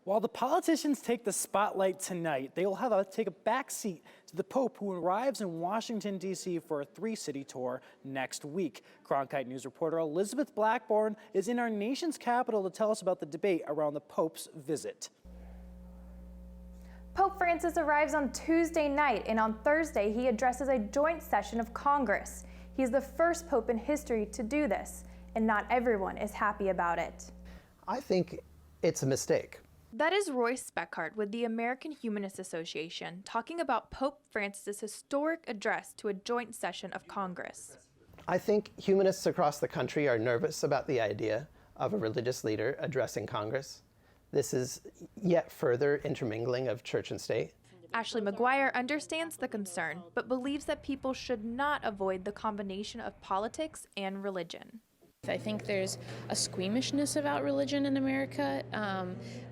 While the politicians take the spotlight tonight, they will have to take a back seat to the Pope, who arrives in Washington, D.C. for a 3-city tour next week. Cronkite News reporter Elizabeth Blackburn is in our nation's capital to tell us about the debate around the Pope's visit. Pope Francis arrives on Tuesday night, and on Thursday he addresses a joint session of Congress. He's the first Pope in history to do this, and not everyone is happy about it. I think it's a mistake. That is Royce Speckhart with the American Humanist Association talking about Pope Francis' historic address to a joint session of Congress. I think humanists across the country are nervous about the idea of a religious leader addressing Congress. This is yet further intermingling of church and state. Ashley McGuire understands the concern, but believes that people should not avoid the combination of politics and religion. I think there's a squeamishness about religion in America,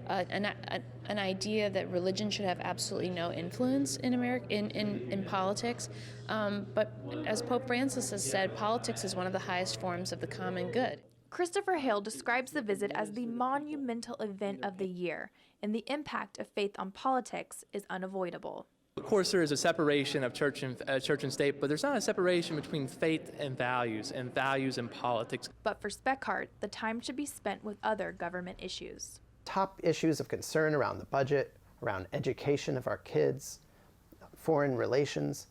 an idea that religion should have absolutely no influence in America in politics. But as Pope Francis has said, politics is one of the highest forms of the common good. Christopher Hale describes the visit as the monumental event of the year, and the impact of faith on politics is unavoidable. Of course, there is a separation of church and state, but there's not a separation between faith and values and politics. But for Speckhart, the time should be spent with other government issues. Top issues of concern around the budget, around education of our kids, foreign relations,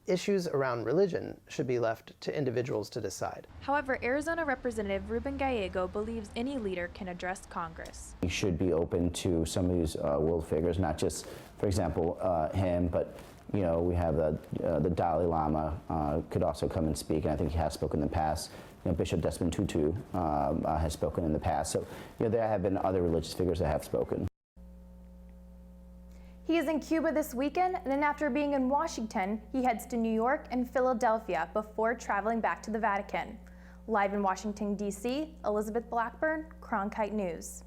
issues around religion should be left to individuals to decide. However, Arizona Representative Ruben Gallego believes any leader can address Congress. We should be open to some of these world figures, not just, for example, him, but we have the Dalai Lama could also come and speak, and I think he has spoken in the past. Bishop Desmond Tutu has spoken in the past. So there have been other religious figures that have spoken. He is in Cuba this weekend, and then after being in Washington, he heads to New York and Philadelphia before traveling back to the Vatican. Live in Washington, D.C., Elizabeth Blackburn, Cronkite News.